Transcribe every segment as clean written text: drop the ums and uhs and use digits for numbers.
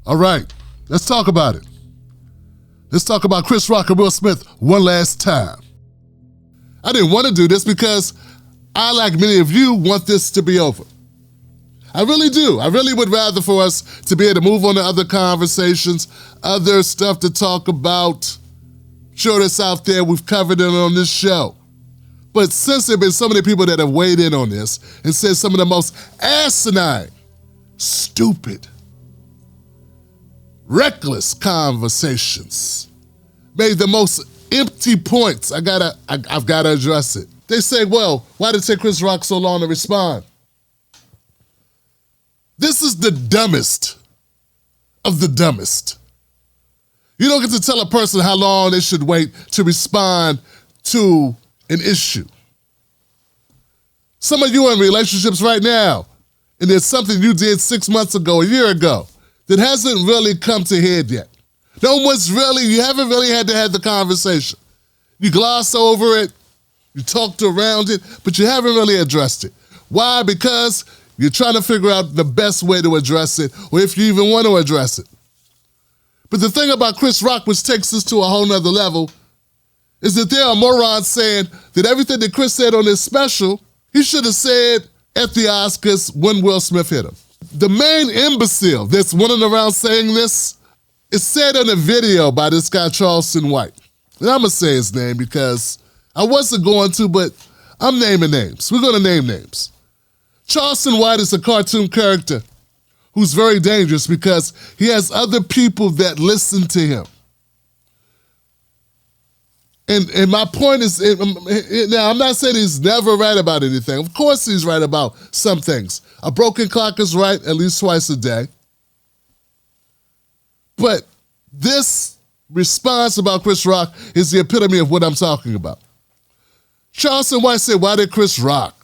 All right, let's talk about it. Let's talk about Chris Rock and Will Smith one last time. I didn't want to do this because I, like many of you, want this to be over. I really do. I really would rather for us to be able to move on to other conversations, other stuff to talk about. Sure, that's out there. We've covered it on this show. But since there have been so many people that have weighed in on this and said some of the most asinine, stupid, reckless conversations, made the most empty points, I've got to address it. They say, well, why did it take Chris Rock so long to respond? This is the dumbest of the dumbest. You don't get to tell a person how long they should wait to respond to an issue. Some of you are in relationships right now, and there's something you did 6 months ago, a year ago, that hasn't really come to head yet. You haven't really had to have the conversation. You gloss over it, you talked around it, but you haven't really addressed it. Why? Because you're trying to figure out the best way to address it, or if you even want to address it. But the thing about Chris Rock, which takes us to a whole nother level, is that there are morons saying that everything that Chris said on his special, he should have said at the Oscars when Will Smith hit him. The main imbecile that's running around saying this is said in a video by this guy, Charleston White. And I'm going to say his name because I wasn't going to, but I'm naming names. We're going to name names. Charleston White is a cartoon character who's very dangerous because he has other people that listen to him. And my point is, now I'm not saying he's never right about anything. Of course he's right about some things. A broken clock is right at least twice a day. But this response about Chris Rock is the epitome of what I'm talking about. Charleston White said, why did Chris Rock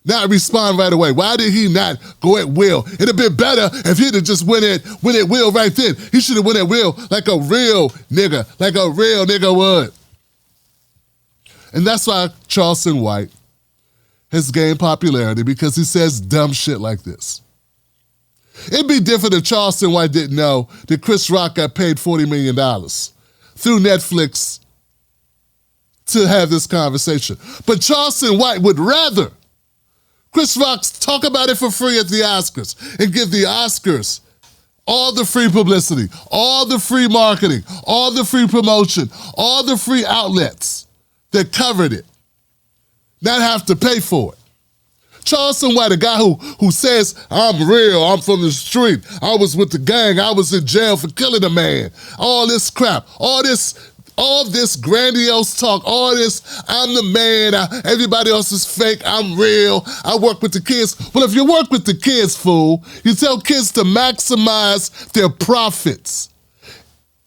not respond right away? Why did he not go at Will? It'd have been better if he'd have just went at Will right then. He should have went at Will like a real nigga would. And that's why Charleston White has gained popularity, because he says dumb shit like this. It'd be different if Charleston White didn't know that Chris Rock got paid $40 million through Netflix to have this conversation. But Charleston White would rather Chris Rock talk about it for free at the Oscars and give the Oscars all the free publicity, all the free marketing, all the free promotion, all the free outlets that covered it, not have to pay for it. Charleston White, a guy who says, I'm real, I'm from the street, I was with the gang, I was in jail for killing a man, all this crap, all this grandiose talk, all this, I'm the man, everybody else is fake, I'm real, I work with the kids. Well, if you work with the kids, fool, you tell kids to maximize their profits.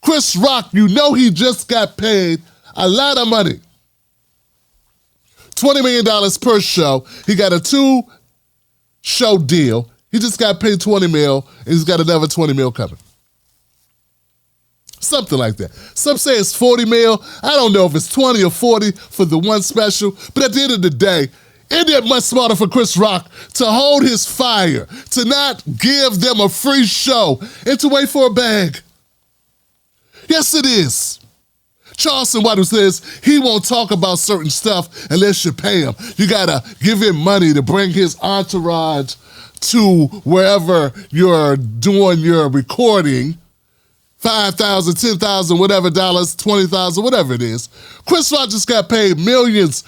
Chris Rock, you know he just got paid a lot of money. $20 million per show. He got a 2-show deal. He just got paid $20 million, and he's got another $20 million coming. Something like that. Some say it's $40 million. I don't know if it's 20 or 40 for the one special, but at the end of the day, isn't it much smarter for Chris Rock to hold his fire, to not give them a free show, and to wait for a bag? Yes, it is. Charleston White, who says he won't talk about certain stuff unless you pay him. You gotta give him money to bring his entourage to wherever you're doing your recording. $5,000, $10,000, whatever dollars, $20,000, whatever it is. Chris Rock just got paid millions,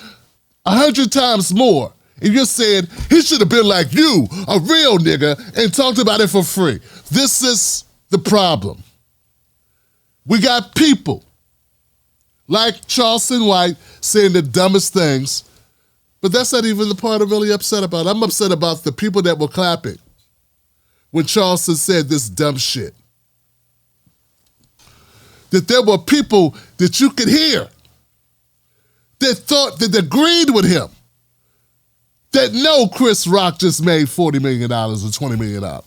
100 times more. And you're saying he should have been like you, a real nigga, and talked about it for free. This is the problem. We got people like Charleston White saying the dumbest things, but that's not even the part I'm really upset about. I'm upset about the people that were clapping when Charleston said this dumb shit. That there were people that you could hear that thought, that agreed with him, that know Chris Rock just made $40 million or $20 million.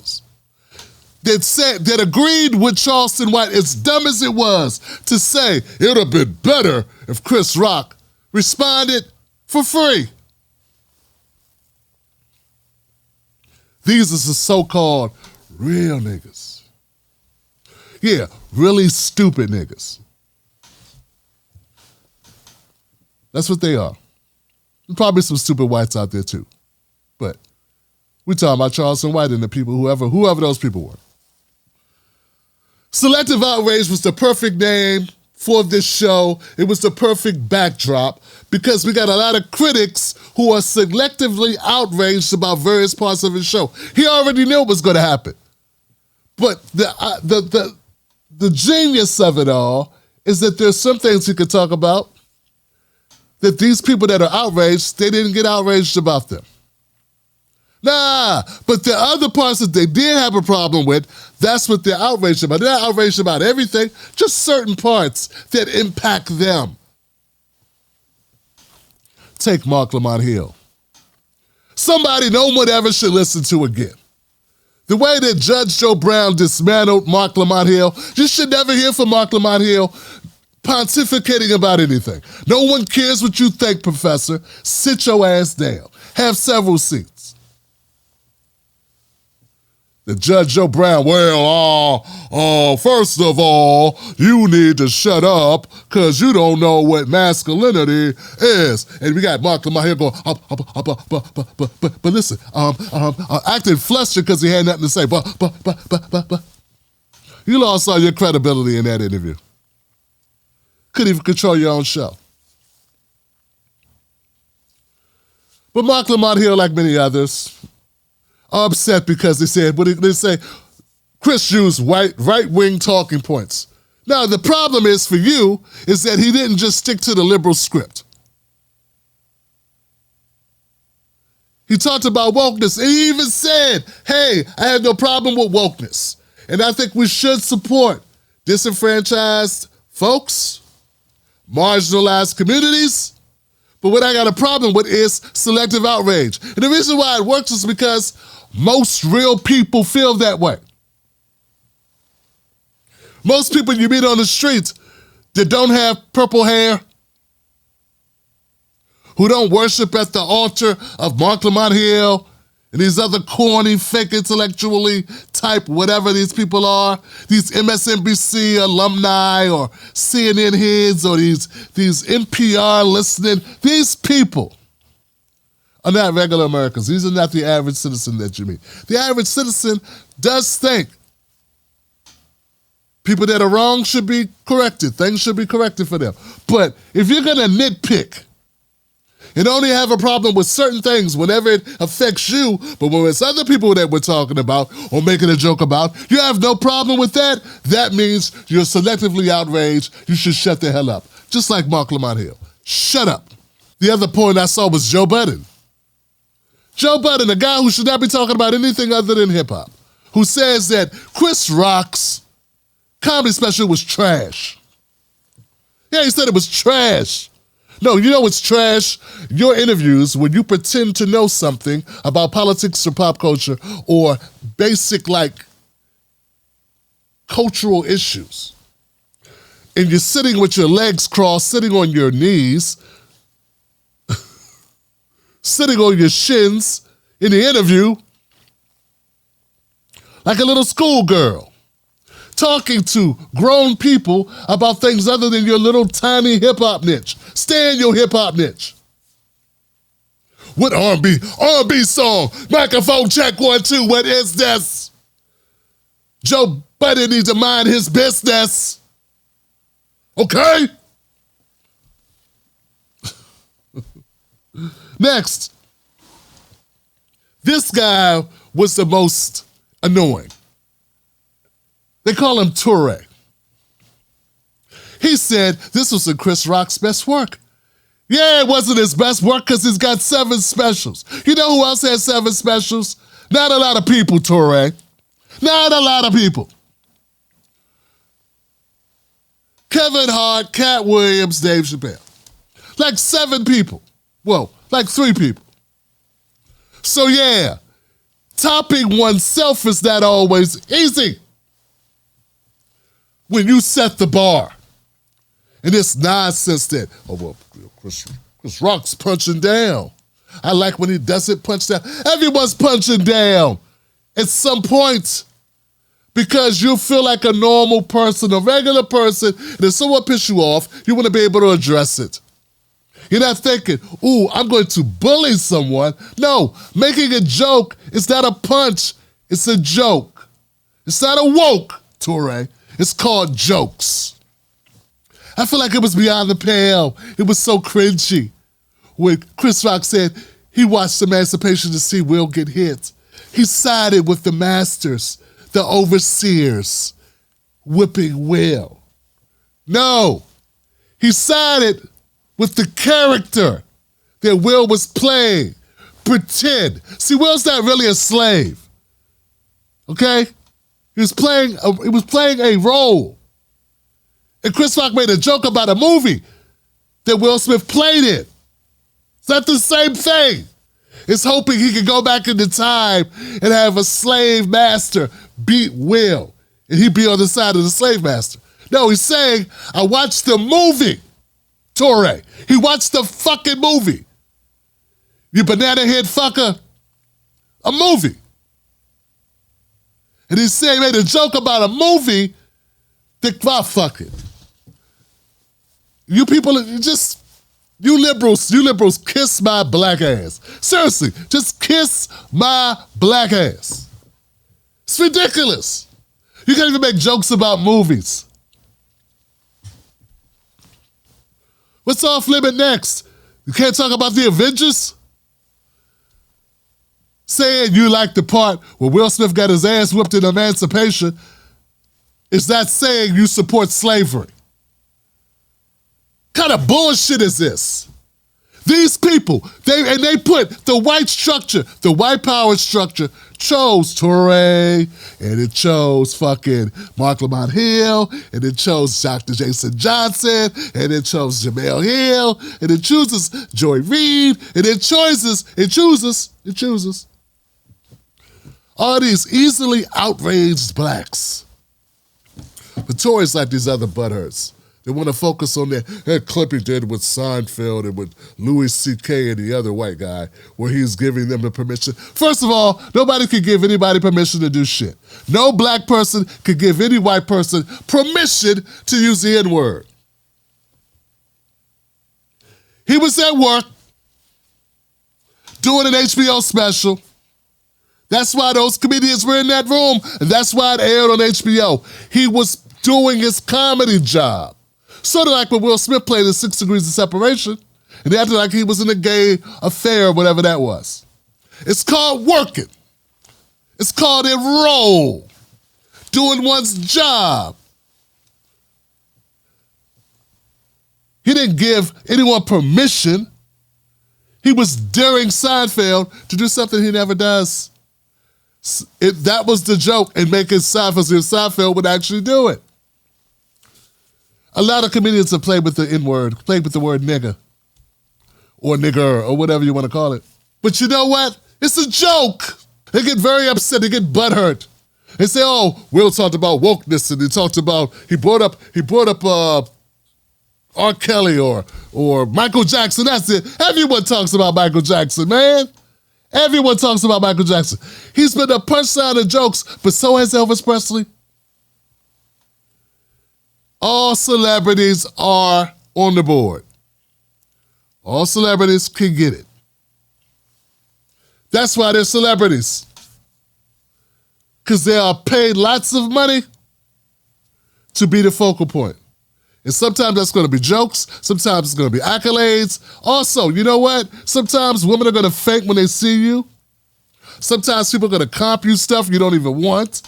That agreed with Charleston White, as dumb as it was, to say it would have been better if Chris Rock responded for free. These are the so-called real niggas. Yeah, really stupid niggas. That's what they are. And probably some stupid whites out there too. But we're talking about Charleston White and the people, whoever those people were. Selective Outrage was the perfect name for this show. It was the perfect backdrop because we got a lot of critics who are selectively outraged about various parts of the show. He already knew what was going to happen. But the genius of it all is that there's some things he could talk about that these people that are outraged, they didn't get outraged about them. Nah, but the other parts that they did have a problem with, that's what they're outraged about. They're not outraged about everything, just certain parts that impact them. Take Mark Lamont Hill. Somebody no one ever should listen to again. The way that Judge Joe Brown dismantled Mark Lamont Hill, you should never hear from Mark Lamont Hill pontificating about anything. No one cares what you think, Professor. Sit your ass down. Have several seats. The Judge Joe Brown, first of all, you need to shut up because you don't know what masculinity is. And we got Mark Lamont here going, but listen, acting flustered because he had nothing to say. But. You lost all your credibility in that interview. Couldn't even control your own show. But Mark Lamont Hill, like many others, are upset because they say Chris used right-wing talking points. Now, the problem is for you is that he didn't just stick to the liberal script. He talked about wokeness, and he even said, hey, I have no problem with wokeness. And I think we should support disenfranchised folks, marginalized communities. But what I got a problem with is selective outrage. And the reason why it works is because most real people feel that way. Most people you meet on the streets that don't have purple hair, who don't worship at the altar of Mark Lamont Hill and these other corny, fake intellectually type whatever these people are, these MSNBC alumni or CNN heads or these NPR listening, these people are not regular Americans. These are not the average citizen that you meet. The average citizen does think people that are wrong should be corrected. Things should be corrected for them. But if you're going to nitpick and only have a problem with certain things whenever it affects you, but when it's other people that we're talking about or making a joke about, you have no problem with that, that means you're selectively outraged. You should shut the hell up. Just like Mark Lamont Hill. Shut up. The other point I saw was Joe Budden. Joe Budden, a guy who should not be talking about anything other than hip-hop, who says that Chris Rock's comedy special was trash. Yeah, he said it was trash. No, you know what's trash? Your interviews when you pretend to know something about politics or pop culture or basic, cultural issues. And you're sitting with your legs crossed, sitting on your knees, sitting on your shins in the interview like a little schoolgirl, talking to grown people about things other than your little tiny hip-hop niche. Stay in your hip-hop niche. What R&B? R&B song. Microphone check 1, 2. What is this? Joe Budden needs to mind his business. Okay? Next. This guy was the most annoying. They call him Toure. He said this was Chris Rock's best work. Yeah, it wasn't his best work because he's got 7 specials. You know who else has 7 specials? Not a lot of people, Toure. Not a lot of people. Kevin Hart, Cat Williams, Dave Chappelle. Like 7 people. Well, like 3 people. So yeah, topping oneself is not always easy when you set the bar. And it's nonsense that, Chris Rock's punching down. I like when he doesn't punch down. Everyone's punching down at some point. because you feel like a normal person, a regular person, and if someone pisses you off, you want to be able to address it. You're not thinking, ooh, I'm going to bully someone. No, making a joke is not a punch, it's a joke. It's not a woke, Torre. It's called jokes. I feel like it was beyond the pale. It was so cringy. When Chris Rock said he watched Emancipation to see Will get hit, he sided with the masters, the overseers, whipping Will. No, he sided with the character that Will was playing. Pretend. See, Will's not really a slave. Okay? He was playing a role. And Chris Rock made a joke about a movie that Will Smith played in. It's not the same thing. It's hoping he can go back into time and have a slave master beat Will, and he'd be on the side of the slave master. No, he's saying, I watched the movie, Torre. He watched the fucking movie. You banana head fucker. A movie. And he said he made a joke about a movie that, fuck it. You people, you liberals, kiss my black ass. Seriously, just kiss my black ass. It's ridiculous. You can't even make jokes about movies. What's off limit next? You can't talk about the Avengers? Saying you like the part where Will Smith got his ass whipped in Emancipation is not saying you support slavery. What kind of bullshit is this? These people, they put the white structure, the white power structure, chose Toure, and it chose fucking Mark Lamont Hill, and it chose Dr. Jason Johnson, and it chose Jamel Hill, and it chooses Joy Reid, and it chooses all these easily outraged blacks. But Tory's like these other butthurts. They want to focus on that clip he did with Seinfeld and with Louis C.K. and the other white guy, where he's giving them the permission. First of all, nobody could give anybody permission to do shit. No black person could give any white person permission to use the N-word. He was at work doing an HBO special. That's why those comedians were in that room, and that's why it aired on HBO. He was doing his comedy job. Sort of like when Will Smith played in 6 Degrees of Separation, and he acted like he was in a gay affair or whatever that was. It's called working. It's called a role. Doing one's job. He didn't give anyone permission. He was daring Seinfeld to do something he never does. That was the joke in making Seinfeld, so if Seinfeld would actually do it. A lot of comedians have played with the N-word, played with the word nigger, or nigger, or whatever you want to call it. But you know what? It's a joke. They get very upset, they get butthurt. They say, oh, Will talked about wokeness, and he brought up R. Kelly or Michael Jackson, that's it. Everyone talks about Michael Jackson, man. Everyone talks about Michael Jackson. He's been a punchline of jokes, but so has Elvis Presley. All celebrities are on the board. All celebrities can get it. That's why they're celebrities. Because they are paid lots of money to be the focal point. And sometimes that's going to be jokes. Sometimes it's going to be accolades. Also, you know what? Sometimes women are going to fake when they see you. Sometimes people are going to comp you stuff you don't even want.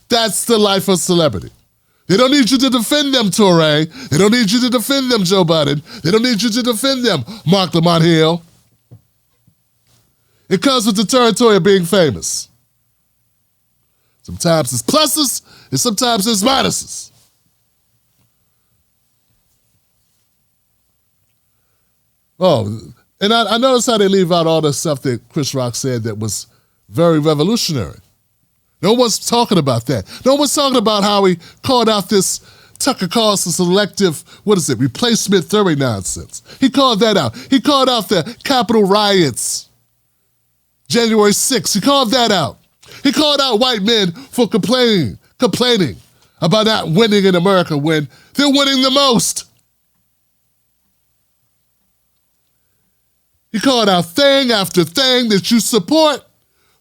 That's the life of celebrity. They don't need you to defend them, Toure. They don't need you to defend them, Joe Biden. They don't need you to defend them, Mark Lamont Hill. It comes with the territory of being famous. Sometimes it's pluses, and sometimes it's minuses. Oh, and I noticed how they leave out all the stuff that Chris Rock said that was very revolutionary. No one's talking about that. No one's talking about how he called out this Tucker Carlson selective, replacement theory nonsense. He called that out. He called out the Capitol riots, January 6th. He called that out. He called out white men for complaining complaining about not winning in America when they're winning the most. He called out thing after thing that you support,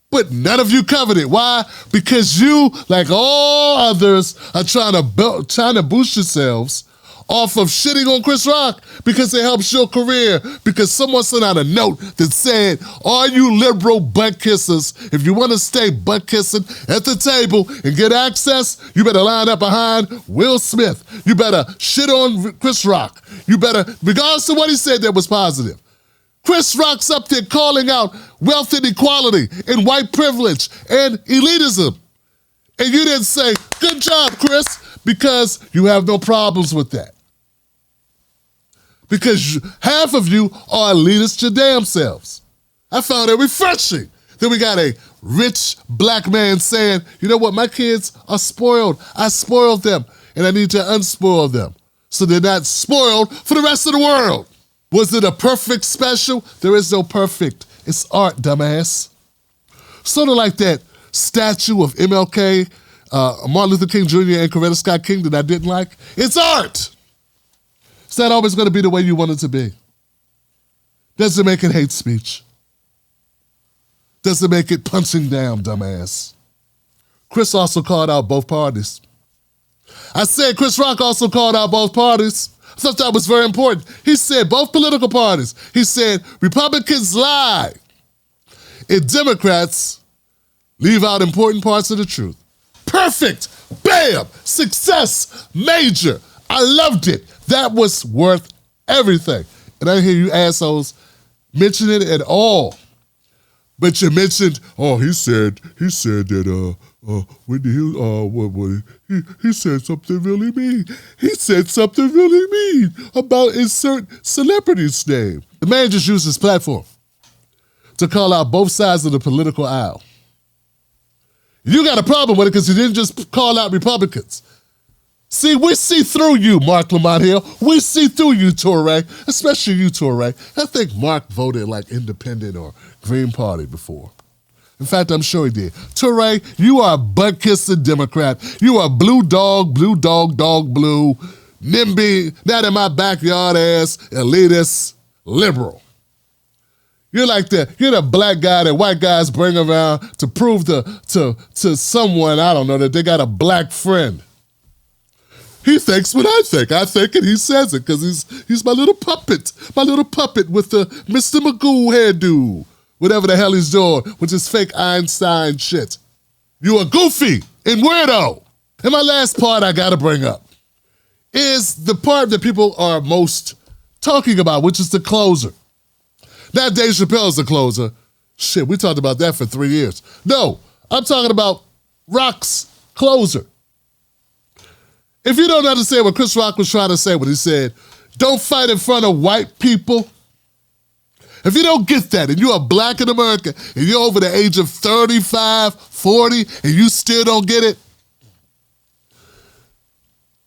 but none of you covered it. Why? Because you, like all others, are trying to boost yourselves off of shitting on Chris Rock because it helps your career, because someone sent out a note that said, all you liberal butt kissers, if you want to stay butt kissing at the table and get access, you better line up behind Will Smith. You better shit on Chris Rock. You better, regardless of what he said that was positive. Chris Rock's up there calling out wealth inequality and white privilege and elitism. And you didn't say, good job, Chris, because you have no problems with that. Because half of you are elitists your damn selves. I found it refreshing. Then we got a rich black man saying, you know what, my kids are spoiled. I spoiled them, and I need to unspoil them so they're not spoiled for the rest of the world. Was it a perfect special? There is no perfect. It's art, dumbass. Sort of like that statue of MLK, Martin Luther King Jr. and Coretta Scott King that I didn't like. It's art. It's not always going to be the way you want it to be. Doesn't make it hate speech. Doesn't make it punching down, dumbass. Chris also called out both parties. I said Chris Rock also called out both parties. I thought that was very important. He said both political parties. He said Republicans lie and Democrats leave out important parts of the truth. Perfect. Bam. Success. Major. I loved it. That was worth everything. And I hear you assholes mention it at all. But you mentioned, oh, he said that he said something really mean. He said something really mean about insert celebrity's name. The man just used his platform to call out both sides of the political aisle. You got a problem with it because he didn't just call out Republicans. See, we see through you, Mark Lamont Hill. We see through you, Toure, especially you, Toure. I think Mark voted like independent or Green Party before. In fact, I'm sure he did. Toure, you are a butt-kissing Democrat. You are blue dog, dog blue, NIMBY, not in my backyard ass, elitist, liberal. You're like that. You're the black guy that white guys bring around to prove to someone, I don't know, that they got a black friend. He thinks what I think. I think it, he says it, because he's my little puppet with the Mr. Magoo hairdo, whatever the hell he's doing with his fake Einstein shit. You are goofy and weirdo. And my last part I gotta bring up is the part that people are most talking about, which is the closer. Not Dave Chappelle's the closer. Shit, we talked about that for 3 years. No, I'm talking about Rock's closer. If you don't understand what Chris Rock was trying to say when he said, don't fight in front of white people, if you don't get that and you are black in America and you're over the age of 35, 40, and you still don't get it,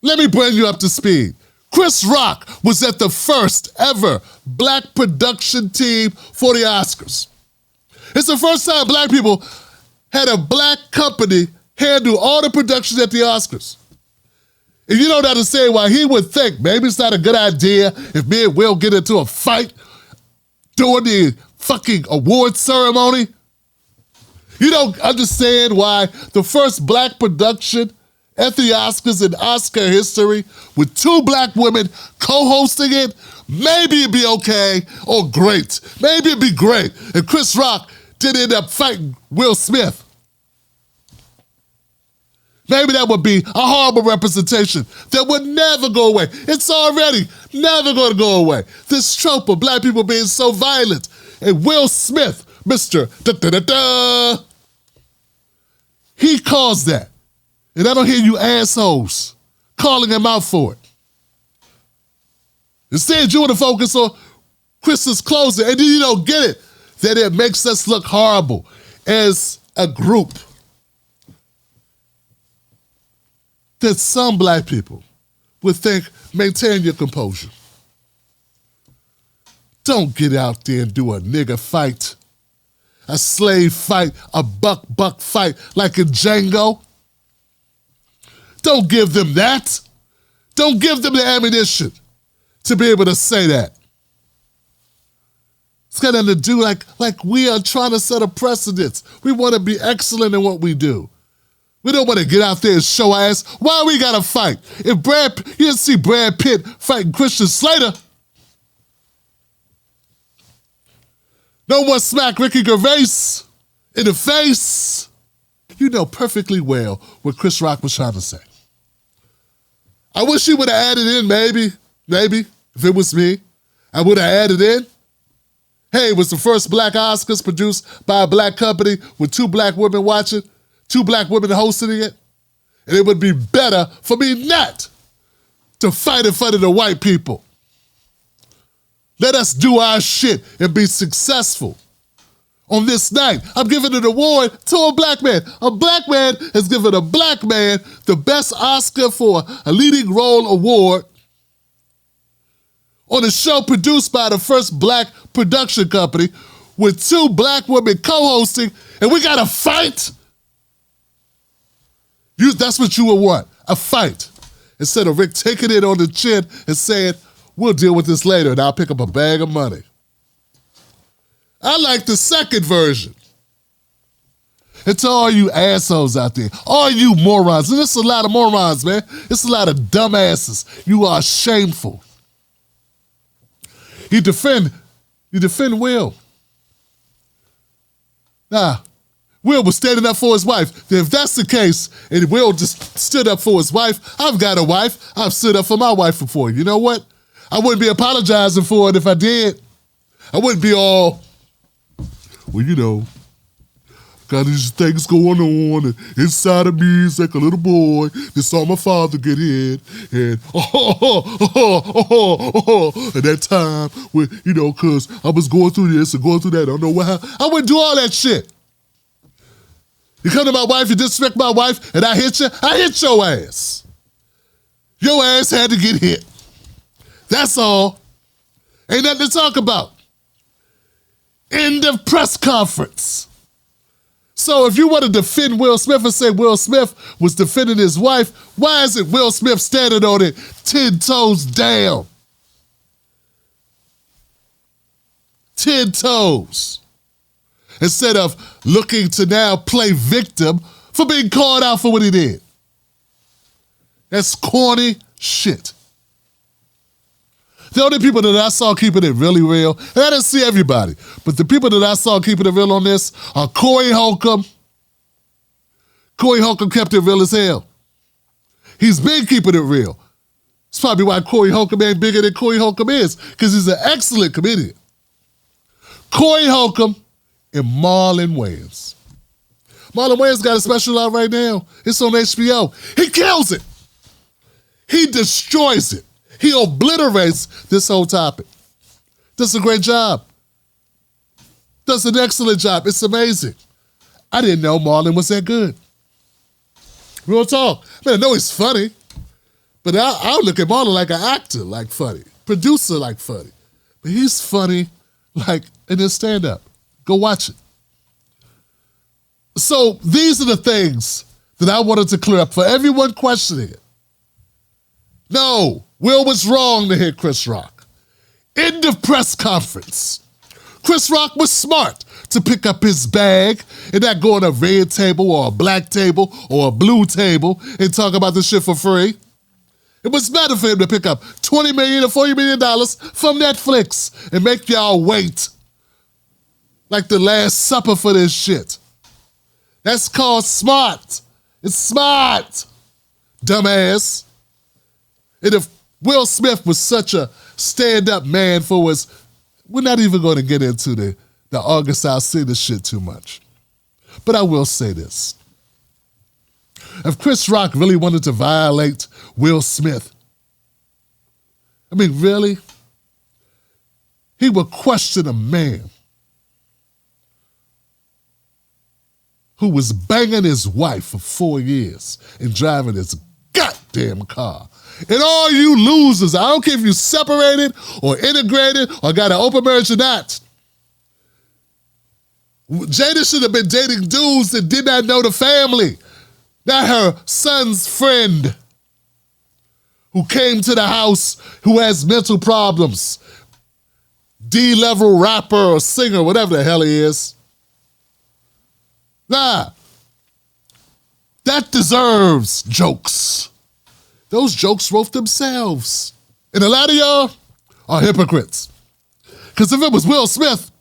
let me bring you up to speed. Chris Rock was at the first ever black production team for the Oscars. It's the first time black people had a black company handle all the production at the Oscars. And you don't understand why he would think maybe it's not a good idea if me and Will get into a fight during the fucking award ceremony. You don't understand why the first black production at the Oscars in Oscar history with 2 black women co-hosting it, maybe it'd be okay or great. Maybe it'd be great if Chris Rock did end up fighting Will Smith. Maybe that would be a horrible representation that would never go away. It's already never going to go away. This trope of black people being so violent. And Will Smith, Mr. Da-da-da-da, he caused that. And I don't hear you assholes calling him out for it. Instead, you want to focus on Chris's closer, and then you don't get it, that it makes us look horrible as a group. That some black people would think, maintain your composure. Don't get out there and do a nigger fight, a slave fight, a buck fight like in Django. Don't give them that. Don't give them the ammunition to be able to say that. It's got nothing to do like we are trying to set a precedent. We want to be excellent in what we do. We don't want to get out there and show our ass. Why we got to fight? If you didn't see Brad Pitt fighting Christian Slater. No one smack Ricky Gervais in the face. You know perfectly well what Chris Rock was trying to say. I wish he would have added in, maybe, if it was me, I would have added in. Hey, it was the first black Oscars produced by a black company with 2 black women watching, 2 black women hosting it. And it would be better for me not to fight in front of the white people. Let us do our shit and be successful. On this night, I'm giving an award to a black man. A black man has given a black man the best Oscar for a leading role award on a show produced by the first black production company with 2 black women co-hosting, and we got a fight? That's what you would want, a fight. Instead of Rick taking it on the chin and saying, we'll deal with this later and I'll pick up a bag of money. I like the second version. And to all you assholes out there, all you morons, and there's a lot of morons, man. It's a lot of dumbasses. You are shameful. You defend Will. Nah, Will was standing up for his wife. If that's the case, and Will just stood up for his wife, I've got a wife. I've stood up for my wife before. You know what? I wouldn't be apologizing for it if I did. I wouldn't be all, well, you know, got these things going on, and inside of me is like a little boy that saw my father get hit, and at that time, when, you know, because I was going through this and going through that, I don't know why. I wouldn't do all that shit. You come to my wife, you disrespect my wife, and I hit you, I hit your ass. Your ass had to get hit. That's all. Ain't nothing to talk about. End of press conference. So if you want to defend Will Smith and say Will Smith was defending his wife, why isn't Will Smith standing on it 10 toes down? 10 toes. Instead of looking to now play victim for being called out for what he did. That's corny shit. The only people that I saw keeping it really real, and I didn't see everybody, but the people that I saw keeping it real on this are Corey Holcomb. Corey Holcomb kept it real as hell. He's been keeping it real. It's probably why Corey Holcomb ain't bigger than Corey Holcomb is, because he's an excellent comedian. Corey Holcomb and Marlon Wayans. Marlon Wayans got a special out right now. It's on HBO. He kills it. He destroys it. He obliterates this whole topic. Does a great job. Does an excellent job. It's amazing. I didn't know Marlon was that good. Real talk. I mean, I know he's funny, but I'll look at Marlon like an actor, like funny. Producer, like funny. But he's funny, like in his stand-up. Go watch it. So these are the things that I wanted to clear up for everyone questioning it. No, Will was wrong to hit Chris Rock. End of press conference. Chris Rock was smart to pick up his bag and not go on a red table or a black table or a blue table and talk about this shit for free. It was better for him to pick up $20 million or $40 million from Netflix and make y'all wait like the Last Supper for this shit. That's called smart. It's smart, dumbass. And if Will Smith was such a stand-up man for us, we're not even going to get into the August Alsina shit too much. But I will say this. If Chris Rock really wanted to violate Will Smith, I mean, really? He would question a man who was banging his wife for 4 years and driving his goddamn car. And all you losers, I don't care if you separated or integrated or got an open marriage or not. Jada should have been dating dudes that did not know the family. Now her son's friend who came to the house who has mental problems, D-level rapper or singer, whatever the hell he is. Nah, that deserves jokes. Those jokes wrote themselves. And a lot of y'all are hypocrites. Because if it was Will Smith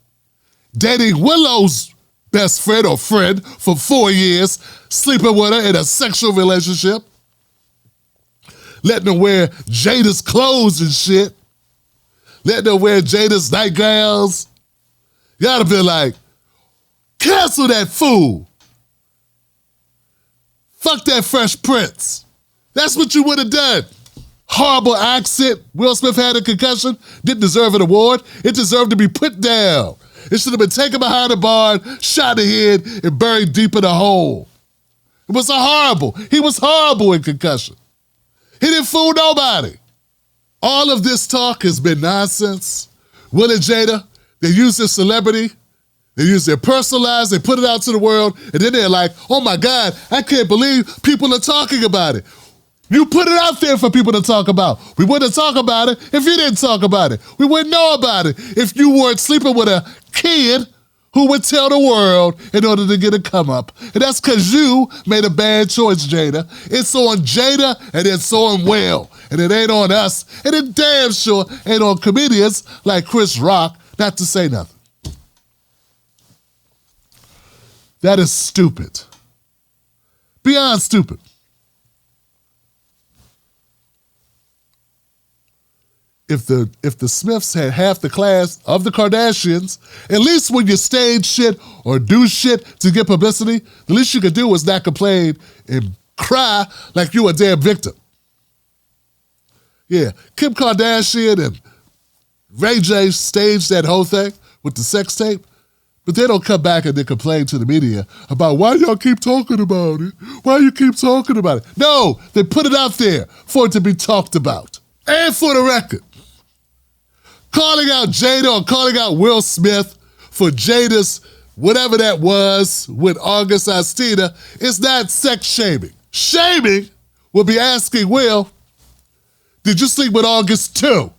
dating Willow's best friend or friend for 4 years, sleeping with her in a sexual relationship, letting her wear Jada's clothes and shit, letting her wear Jada's nightgowns, y'all have been like, cancel that fool. Fuck that Fresh Prince. That's what you would have done. Horrible accent. Will Smith had a concussion. Didn't deserve an award. It deserved to be put down. It should have been taken behind a barn, shot in the head, and buried deep in a hole. It was he was horrible in concussion. He didn't fool nobody. All of this talk has been nonsense. Will and Jada, they use their celebrity, they use their personal lives, they put it out to the world, and then they're like, oh my God, I can't believe people are talking about it. You put it out there for people to talk about. We wouldn't talk about it if you didn't talk about it. We wouldn't know about it if you weren't sleeping with a kid who would tell the world in order to get a come up. And that's because you made a bad choice, Jada. It's on Jada and it's on Will. And it ain't on us. And it damn sure ain't on comedians like Chris Rock, not to say nothing. That is stupid. Beyond stupid. If the Smiths had half the class of the Kardashians, at least when you stage shit or do shit to get publicity, the least you could do was not complain and cry like you a damn victim. Yeah, Kim Kardashian and Ray J staged that whole thing with the sex tape, but they don't come back and they complain to the media about why y'all keep talking about it, why you keep talking about it. No, they put it out there for it to be talked about. And for the record, calling out Jada or calling out Will Smith for Jada's whatever that was with August Alsina is not sex shaming. Shaming would be asking Will, did you sleep with August too?